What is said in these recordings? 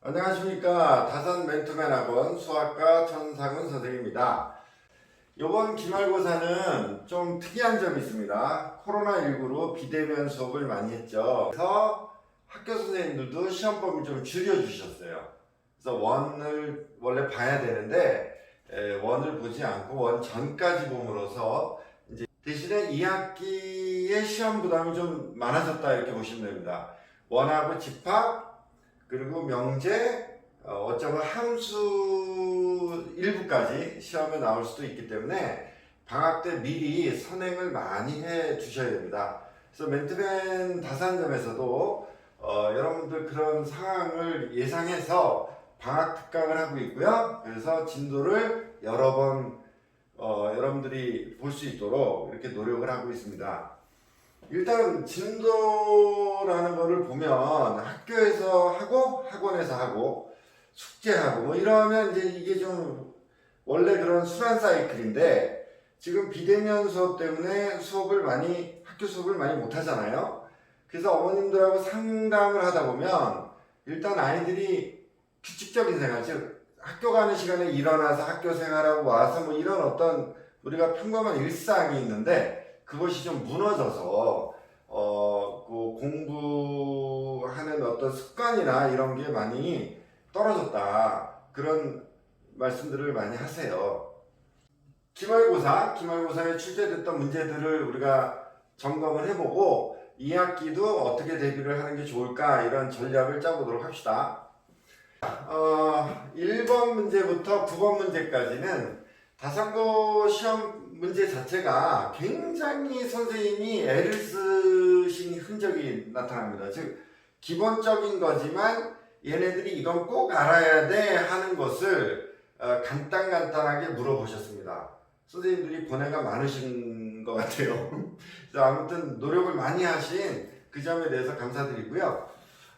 안녕하십니까. 다산 멘토맨 학원 수학과 천상훈 선생입니다. 이번 기말고사는 좀 특이한 점이 있습니다. 코로나19로 비대면 수업을 많이 했죠. 그래서 학교 선생님들도 시험 범위 좀 줄여주셨어요. 그래서 원을 원래 봐야 되는데 원을 보지 않고 원 전까지 봄으로써 이제 대신에 2학기의 시험 부담이 좀 많아졌다 이렇게 보시면 됩니다. 원하고 집합 그리고 명제, 어쩌면 함수 일부까지 시험에 나올 수도 있기 때문에 방학 때 미리 선행을 많이 해 주셔야 됩니다. 그래서 멘토맨 다산점에서도 여러분들 그런 상황을 예상해서 방학 특강을 하고 있고요. 그래서 진도를 여러 번 여러분들이 볼 수 있도록 이렇게 노력을 하고 있습니다. 일단 진도라는 거를 보면 학교에서 하고 학원에서 하고 숙제하고 뭐 이러면 이제 이게 좀 원래 그런 순환 사이클인데 지금 비대면 수업 때문에 학교 수업을 많이 못 하잖아요. 그래서 어머님들하고 상담을 하다 보면 일단 아이들이 규칙적인 생활, 즉 학교 가는 시간에 일어나서 학교 생활하고 와서 뭐 이런 어떤 우리가 평범한 일상이 있는데 그것이 좀 무너져서 그 공부하는 어떤 습관이나 이런 게 많이 떨어졌다 그런 말씀들을 많이 하세요. 기말고사에 출제됐던 문제들을 우리가 점검을 해보고 2학기도 어떻게 대비를 하는 게 좋을까 이런 전략을 짜보도록 합시다. 1번 문제부터 9번 문제까지는 다산고 시험 문제 자체가 굉장히 선생님이 애를 쓰신 흔적이 나타납니다. 즉 기본적인 거지만 얘네들이 이건 꼭 알아야 돼 하는 것을 간단하게 물어보셨습니다. 선생님들이 번외가 많으신 것 같아요. 아무튼 노력을 많이 하신 그 점에 대해서 감사드리고요.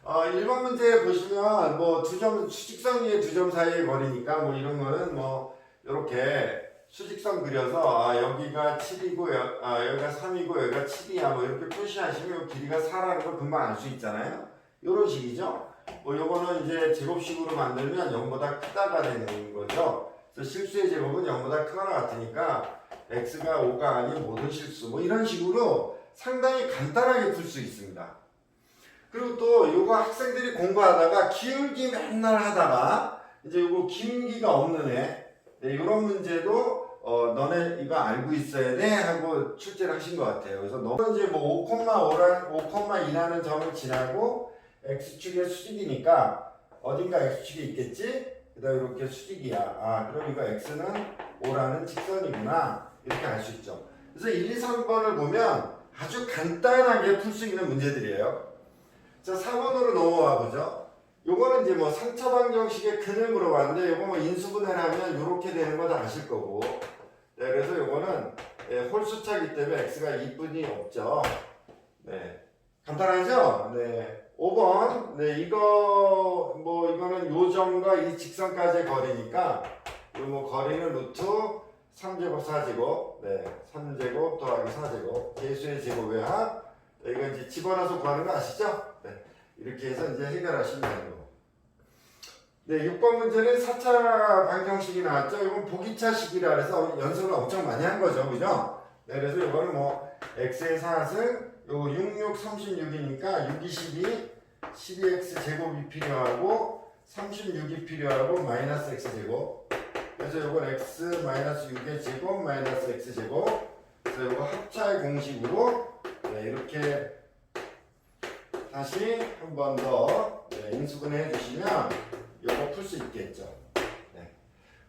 1번 문제 보시면 뭐 수직선 위에 2점 사이의 거리니까 뭐 이런 거는 뭐 이렇게 수직선 그려서 여기가 7이고 여기가 3이고 여기가 7이야 뭐 이렇게 표시하시면 길이가 4라는 걸 금방 알 수 있잖아요. 이런 식이죠. 뭐 요거는 이제 제곱식으로 만들면 0보다 크다가 되는 거죠. 그래서 실수의 제곱은 0보다 크거나 같으니까 x가 5가 아닌 모든 실수 뭐 이런 식으로 상당히 간단하게 풀 수 있습니다. 그리고 또 요거 학생들이 공부하다가 기울기 맨날 하다가 이제 요거 기울기가 없는 애 이런 문제도 너네 이거 알고 있어야 돼 하고 출제를 하신 것 같아요. 그래서 너는 이제 뭐 5,2라는 점을 지나고 x축의 수직이니까 어딘가 x축이 있겠지? 그 다음에 이렇게 수직이야. 그럼 이거 x는 5라는 직선이구나 이렇게 알 수 있죠. 그래서 1, 2, 3번을 보면 아주 간단하게 풀 수 있는 문제들이에요. 자, 4번으로 넘어와 보죠. 요거는 이제 뭐 상처방정식의 근을 물어봤는데 요거 뭐 인수분해를 하면 요렇게 되는 거 다 아실 거고 네, 그래서 요거는 홀수차기 때문에 x가 2분이 없죠. 네, 간단하죠? 네, 5번 이거는 요 점과 이 직선까지의 거리니까 요 뭐 거리는 루트 3제곱 4제곱 3제곱 더하기 4제곱 개수의 제곱의 합 이거 이제 집어넣어서 구하는 거 아시죠? 네, 이렇게 해서 이제 해결하시면 되는 거고. 네, 6번 문제는 4차 방정식이 나왔죠. 이건 보기차식이라 해서 연습을 엄청 많이 한 거죠. 그죠? 네, 그래서 이거는 뭐 x의 4승, 요거 66, 36이니까 6, 22, 12x 제곱이 필요하고 36이 필요하고 마이너스 x 제곱. 그래서 이건 x 마이너스 6의 제곱 마이너스 x 제곱. 그래서 이거 합차의 공식으로 이렇게 다시 한 번 더 인수분해 해주시면 이거 풀 수 있겠죠.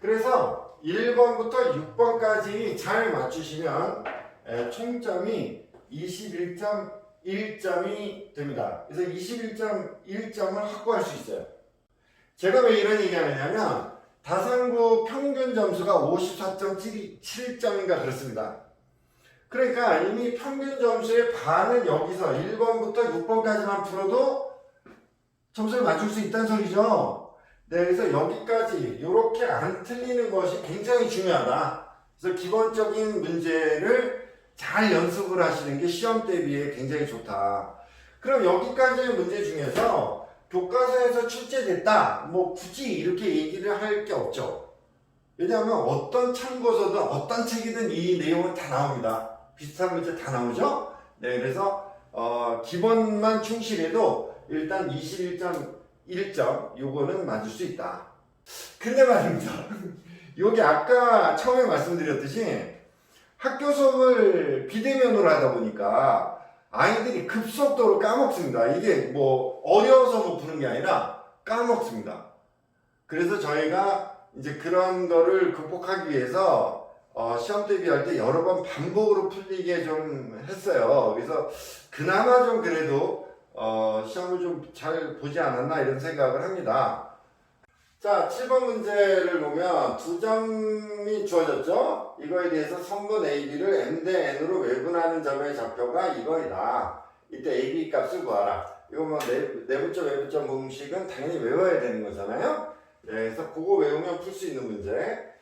그래서 1번부터 6번까지 잘 맞추시면 총점이 21.1점이 됩니다. 그래서 21.1점을 확보할 수 있어요. 제가 왜 이런 얘기 하느냐면 다산고 평균 점수가 54.7점인가 그렇습니다. 그러니까 이미 평균 점수의 반은 여기서 1번부터 6번까지만 풀어도 점수를 맞출 수 있다는 소리죠. 네, 그래서 여기까지 이렇게 안 틀리는 것이 굉장히 중요하다. 그래서 기본적인 문제를 잘 연습을 하시는 게 시험 대비에 굉장히 좋다. 그럼 여기까지의 문제 중에서 교과서에서 출제됐다. 뭐 굳이 이렇게 얘기를 할 게 없죠. 왜냐하면 어떤 참고서든 어떤 책이든 이 내용은 다 나옵니다. 비슷한 문제 다 나오죠. 네, 그래서 기본만 충실해도 일단 21.1점 요거는 맞을 수 있다. 근데 말입니다. 여기 아까 처음에 말씀드렸듯이 학교 수업을 비대면으로 하다 보니까 아이들이 급속도로 까먹습니다. 이게 뭐 어려워서 못 푸는 게 아니라 까먹습니다. 그래서 저희가 이제 그런 거를 극복하기 위해서 시험 대비할 때 여러 번 반복으로 풀리게 좀 했어요. 그래서 그나마 좀 그래도 시험을 좀 잘 보지 않았나 이런 생각을 합니다. 자, 7번 문제를 보면 2점이 주어졌죠? 이거에 대해서 성분 AB를 M 대 N으로 외분하는 점의 좌표가 이거이다. 이때 AB 값을 구하라. 이거 뭐 내분점, 외분점 공식은 당연히 외워야 되는 거잖아요? 네, 그래서 그거 외우면 풀 수 있는 문제.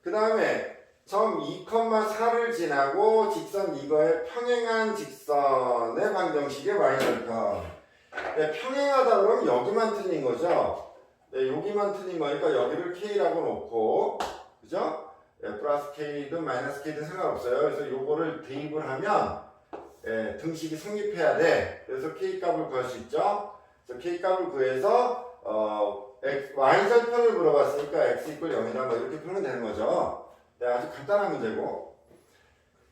그 다음에 점 2,4를 지나고 직선 이거에 평행한 직선의 방정식의 y절편. 네, 평행하다 그러면 여기만 틀린 거죠? 네, 여기만 틀린 거니까 여기를 K라고 놓고, 그죠? 네, 플러스 K든 마이너스 K든 상관없어요. 그래서 요거를 대입을 하면 등식이 성립해야 돼. 그래서 K 값을 구할 수 있죠? 그래서 K 값을 구해서 Y절편을 물어봤으니까 X 이퀄 0이다 뭐 이렇게 풀면 되는 거죠. 네, 아주 간단한 문제고.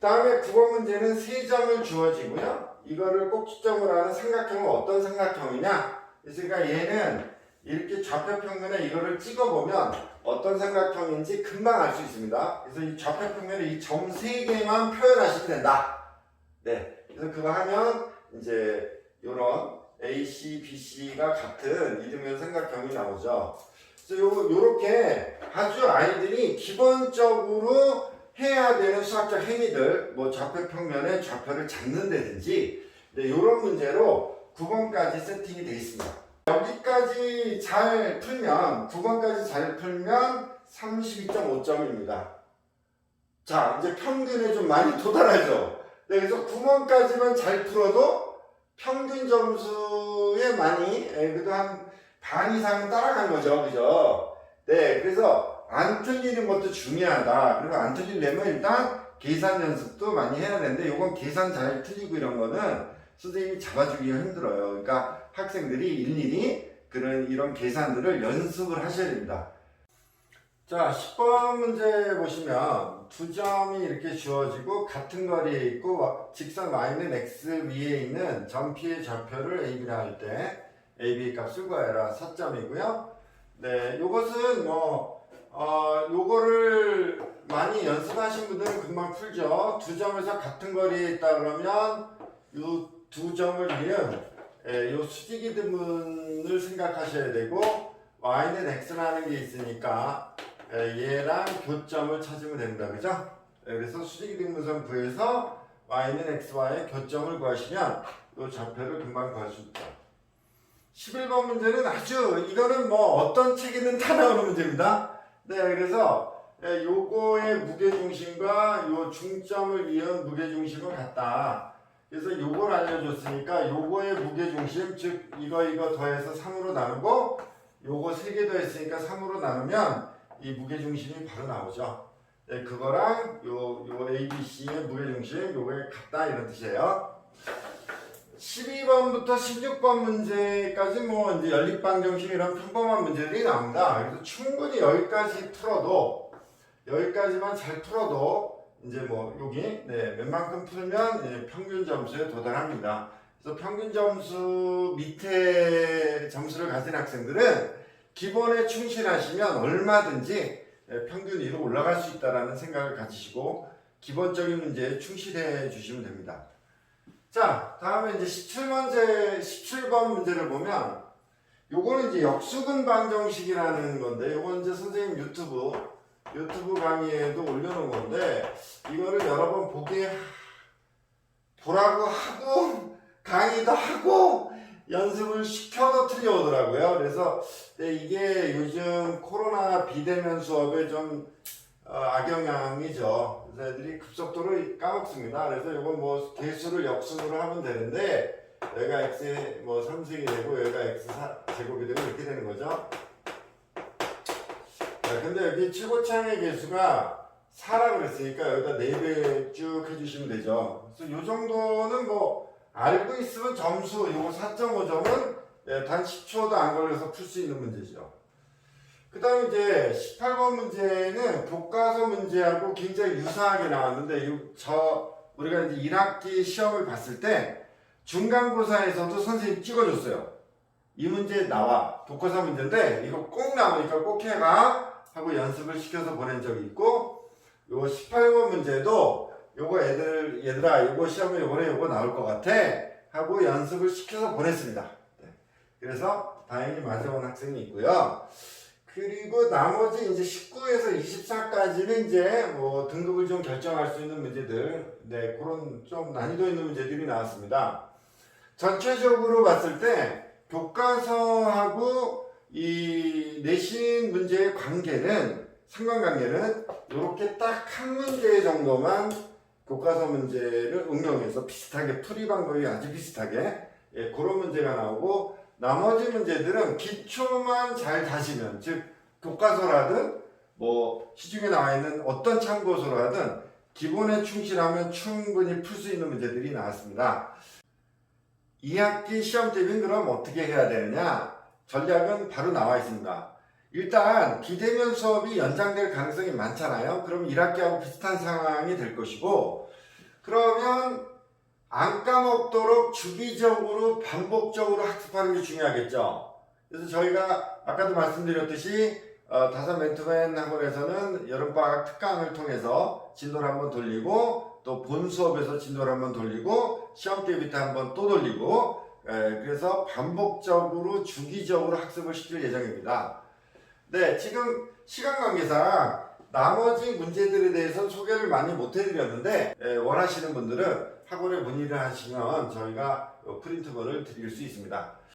다음에 9번 문제는 3점을 주어지고요. 이거를 꼭지점으로 하는 삼각형은 어떤 삼각형이냐? 그러니까 얘는 이렇게 좌표평면에 이거를 찍어보면 어떤 삼각형인지 금방 알 수 있습니다. 그래서 이 좌표평면에 이 점 3개만 표현하시면 된다. 네, 그래서 그거 하면 이제 요런 AC, BC가 같은 이등변 삼각형이 나오죠. 그래서 요렇게 아주 아이들이 기본적으로 해야 되는 수학적 행위들, 뭐 좌표평면에 좌표를 잡는다든지, 네, 요런 문제로 9번까지 세팅이 되어 있습니다. 여기까지 잘 풀면, 9번까지 잘 풀면 32.5점입니다. 자, 이제 평균에 좀 많이 도달하죠. 네, 그래서 9번까지만 잘 풀어도 평균 점수에 많이, 그래도 한 반 이상은 따라간 거죠. 그죠? 네, 그래서 안 틀리는 것도 중요하다. 그리고 안 틀리려면 일단 계산 연습도 많이 해야 되는데, 이건 계산 잘 틀리고 이런 거는 선생님이 잡아주기가 힘들어요. 그러니까 학생들이 일일이 이런 계산들을 연습을 하셔야 됩니다. 자, 10번 문제 보시면 2점이 이렇게 주어지고 같은 거리에 있고 직선 y는 x 위에 있는 점 P의 좌표를 AB라 할 때 AB 값을 구해라. 4점이고요. 네, 요것은 요거를 많이 연습하신 분들은 금방 풀죠. 2점에서 같은 거리에 있다 그러면 요 2점을 위한 요 수직이 드문을 생각하셔야 되고 y는 x라는 게 있으니까 얘랑 교점을 찾으면 됩니다. 그죠? 그래서 수직이 등분선 구해서 y는 x와의 교점을 구하시면 이 좌표를 금방 구할 수 있다. 11번 문제는 이거는 뭐 어떤 책에는 다 나오는 문제입니다. 네, 그래서 요거의 무게중심과 요 중점을 이은 무게중심은 같다. 그래서 요걸 알려줬으니까 요거의 무게중심, 즉 이거 더해서 3으로 나누고 요거 3개 더했으니까 3으로 나누면 이 무게중심이 바로 나오죠. 네, 그거랑 요 ABC의 무게중심 요거에 같다 이런 뜻이에요. 12번부터 16번 문제까지 뭐 이제 연립방정식 이런 평범한 문제들이 나옵니다. 그래서 충분히 여기까지만 잘 풀어도 이제 뭐 여기 웬만큼 풀면 이제 평균 점수에 도달합니다. 그래서 평균 점수 밑에 점수를 가진 학생들은 기본에 충실하시면 얼마든지 평균 위로 올라갈 수 있다는 생각을 가지시고 기본적인 문제에 충실해 주시면 됩니다. 자, 다음에 이제 17번 문제를 보면 요거는 이제 역수근 방정식이라는 건데 요건 이제 선생님 유튜브 강의에도 올려놓은 건데 이거를 여러 번 보라고 하고 강의도 하고 연습을 시켜도 틀려오더라고요. 그래서 이게 요즘 코로나 비대면 수업에 좀 악영향이죠. 그래서 애들이 급속도로 까먹습니다. 그래서 이건 뭐 개수를 역순으로 하면 되는데 여기가 x의 뭐 3승이 되고 여기가 x 제곱이 되고 이렇게 되는 거죠. 자, 근데 여기 최고차의 개수가 4라고 그랬으니까 여기다 4배 쭉 해주시면 되죠. 그래서 이 정도는 뭐 알고 있으면 점수 요거 4.5점은 단 10초도 안 걸려서 풀 수 있는 문제죠. 그 다음에 이제 18번 문제는 교과서 문제하고 굉장히 유사하게 나왔는데 우리가 이제 1학기 시험을 봤을 때 중간고사에서도 선생님 찍어줬어요. 이 문제 나와. 교과서 문제인데 이거 꼭 나오니까 꼭 해가 하고 연습을 시켜서 보낸 적이 있고, 요거 18번 문제도 요거 얘들아 요거 시험에 요번에 요거 나올 것 같아 하고 연습을 시켜서 보냈습니다. 네. 그래서 다행히 맞아온 학생이 있고요. 그리고 나머지 이제 19에서 24까지는 이제 뭐 등급을 좀 결정할 수 있는 문제들, 네, 그런 좀 난이도 있는 문제들이 나왔습니다. 전체적으로 봤을 때 교과서하고 이 내신 문제의 상관관계는 이렇게 딱 한 문제 정도만 교과서 문제를 응용해서 비슷하게 풀이 방법이 아주 비슷하게 그런 문제가 나오고, 나머지 문제들은 기초만 잘 다시면, 즉 교과서라든 뭐 시중에 나와 있는 어떤 참고서라든 기본에 충실하면 충분히 풀 수 있는 문제들이 나왔습니다. 2학기 시험 대비는 그럼 어떻게 해야 되느냐? 전략은 바로 나와 있습니다. 일단 비대면 수업이 연장될 가능성이 많잖아요. 그럼 1학기하고 비슷한 상황이 될 것이고, 그러면 안 까먹도록 주기적으로 반복적으로 학습하는 게 중요하겠죠. 그래서 저희가 아까도 말씀드렸듯이 다산 맨투맨 학원에서는 여름방학 특강을 통해서 진도를 한번 돌리고, 또 본 수업에서 진도를 한번 돌리고, 시험 대비 때 한번 또 돌리고, 그래서 반복적으로 주기적으로 학습을 시킬 예정입니다. 네, 지금 시간 관계상 나머지 문제들에 대해서 소개를 많이 못 해드렸는데, 원하시는 분들은 학원에 문의를 하시면 저희가 프린트본을 드릴 수 있습니다.